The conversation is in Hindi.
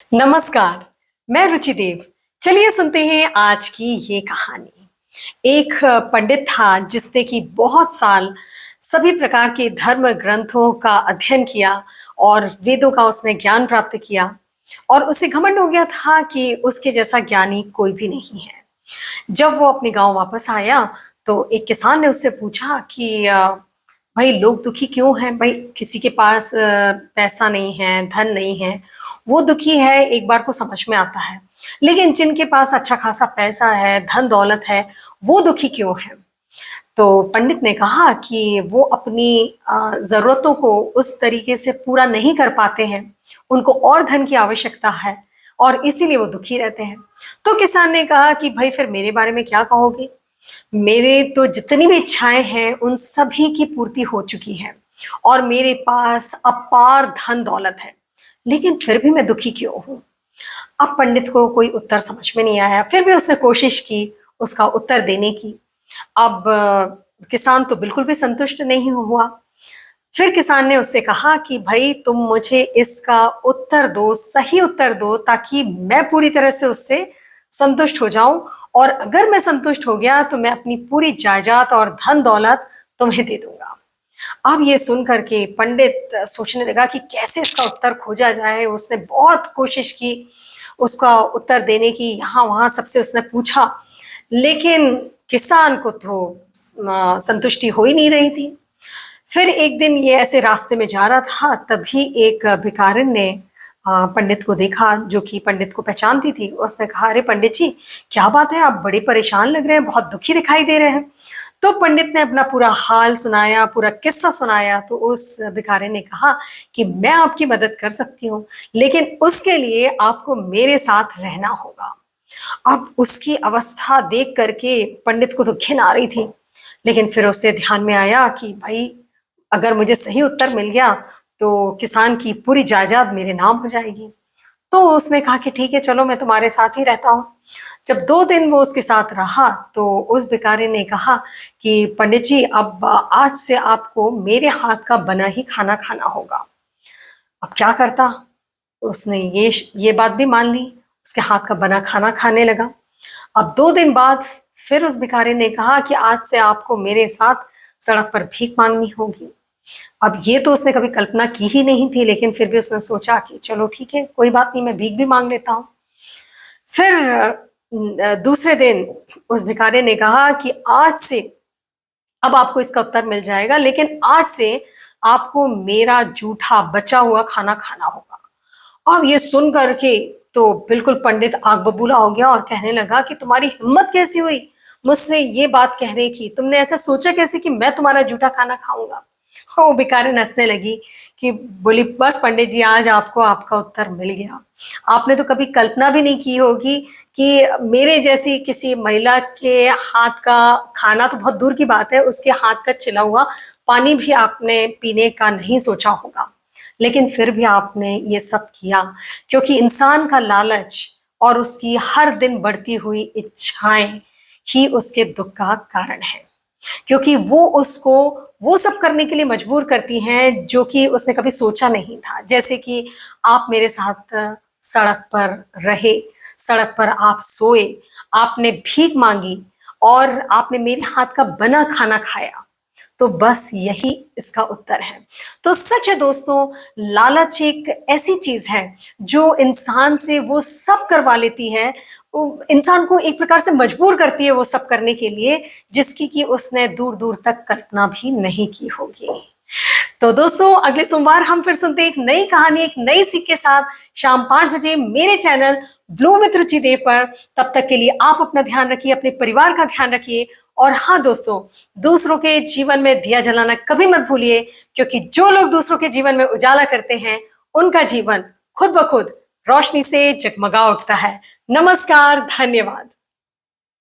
नमस्कार, मैं रुचि देव। चलिए सुनते हैं आज की ये कहानी। एक पंडित था जिसने कि बहुत साल सभी प्रकार के धर्म ग्रंथों का अध्ययन किया और वेदों का उसने ज्ञान प्राप्त किया और उसे घमंड हो गया था कि उसके जैसा ज्ञानी कोई भी नहीं है। जब वो अपने गांव वापस आया तो एक किसान ने उससे पूछा कि भाई लोग दुखी क्यों हैं? भाई किसी के पास पैसा नहीं है, धन नहीं है, वो दुखी है, एक बार को समझ में आता है। लेकिन जिनके पास अच्छा खासा पैसा है, धन दौलत है, वो दुखी क्यों है? तो पंडित ने कहा कि वो अपनी जरूरतों को उस तरीके से पूरा नहीं कर पाते हैं, उनको और धन की आवश्यकता है और इसीलिए वो दुखी रहते हैं। तो किसान ने कहा कि भाई फिर मेरे बारे में क्या कहोगे? मेरे तो जितनी भी इच्छाएं हैं उन सभी की पूर्ति हो चुकी है और मेरे पास अपार धन दौलत है, लेकिन फिर भी मैं दुखी क्यों हूं? अब पंडित को कोई उत्तर समझ में नहीं आया, फिर भी उसने कोशिश की उसका उत्तर देने की। अब किसान तो बिल्कुल भी संतुष्ट नहीं हुआ। फिर किसान ने उससे कहा कि भाई तुम मुझे इसका उत्तर दो, सही उत्तर दो, ताकि मैं पूरी तरह से उससे संतुष्ट हो जाऊं, और अगर मैं संतुष्ट हो गया तो मैं अपनी पूरी जायदाद और धन दौलत तुम्हें दे दूंगा। अब ये सुन करके पंडित सोचने लगा कि कैसे इसका उत्तर खोजा जाए। उसने बहुत कोशिश की उसका उत्तर देने की, यहाँ वहां सबसे उसने पूछा, लेकिन किसान को तो संतुष्टि हो ही नहीं रही थी। फिर एक दिन ये ऐसे रास्ते में जा रहा था, तभी एक भिखारिन ने पंडित को देखा, जो कि पंडित को पहचानती थी। उसने कहा, अरे पंडित जी, क्या बात है, आप बड़े परेशान लग रहे हैं, बहुत दुखी दिखाई दे रहे हैं। तो पंडित ने अपना पूरा हाल सुनाया, पूरा किस्सा सुनाया। तो उस भिखारी ने कहा कि मैं आपकी मदद कर सकती हूँ, लेकिन उसके लिए आपको मेरे साथ रहना होगा। अब उसकी अवस्था देख करके पंडित को तो घिन आ रही थी, लेकिन फिर उसे ध्यान में आया कि भाई अगर मुझे सही उत्तर मिल गया तो किसान की पूरी जायदाद मेरे नाम हो जाएगी। तो उसने कहा कि ठीक है, चलो मैं तुम्हारे साथ ही रहता हूँ। जब 2 दिन वो उसके साथ रहा तो उस भिखारी ने कहा कि पंडित जी, अब आज से आपको मेरे हाथ का बना ही खाना खाना होगा। अब क्या करता? उसने ये बात भी मान ली, उसके हाथ का बना खाना खाने लगा। अब 2 दिन बाद फिर उस भिखारी ने कहा कि आज से आपको मेरे साथ सड़क पर भीख मांगनी होगी। अब ये तो उसने कभी कल्पना की ही नहीं थी, लेकिन फिर भी उसने सोचा कि चलो ठीक है, कोई बात नहीं, मैं भीख भी मांग लेता हूँ। फिर दूसरे दिन उस भिखारी ने कहा कि आज से अब आपको इसका उत्तर मिल जाएगा, लेकिन आज से आपको मेरा जूठा बचा हुआ खाना खाना होगा। अब ये सुन करके तो बिल्कुल पंडित आग बबूला हो गया और कहने लगा कि तुम्हारी हिम्मत कैसी हुई मुझसे ये बात कहने की? तुमने ऐसा सोचा कैसे कि मैं तुम्हारा जूठा खाना खाऊंगा? वो भिखारिन हंसने लगी कि बोली, बस पंडित जी, आज आपको आपका उत्तर मिल गया। आपने तो कभी कल्पना भी नहीं की होगी कि मेरे जैसी किसी महिला के हाथ का खाना तो बहुत दूर की बात है, उसके हाथ का चिला हुआ पानी भी आपने पीने का नहीं सोचा होगा। लेकिन फिर भी आपने ये सब किया क्योंकि इंसान का लालच और उसकी हर दिन बढ़ती हुई इच्छाएं ही उसके दुख का कारण है, क्योंकि वो उसको वो सब करने के लिए मजबूर करती हैं जो कि उसने कभी सोचा नहीं था। जैसे कि आप मेरे साथ सड़क पर रहे, सड़क पर आप सोए, आपने भीख मांगी और आपने मेरे हाथ का बना खाना खाया। तो बस यही इसका उत्तर है। तो सच है दोस्तों, लालच एक ऐसी चीज है जो इंसान से वो सब करवा लेती है, इंसान को एक प्रकार से मजबूर करती है वो सब करने के लिए, जिसकी कि उसने दूर दूर तक कल्पना भी नहीं की होगी। तो दोस्तों, अगले सोमवार हम फिर सुनते हैं एक नई कहानी, एक नई सीख के साथ, शाम 5 बजे मेरे चैनल ब्लू विद रुचि देव पर। तब तक के लिए आप अपना ध्यान रखिए, अपने परिवार का ध्यान रखिए, और हाँ दोस्तों, दूसरों के जीवन में दिया जलाना कभी मत भूलिए, क्योंकि जो लोग दूसरों के जीवन में उजाला करते हैं उनका जीवन खुद ब खुद रोशनी से जगमगा उठता है। नमस्कार, धन्यवाद।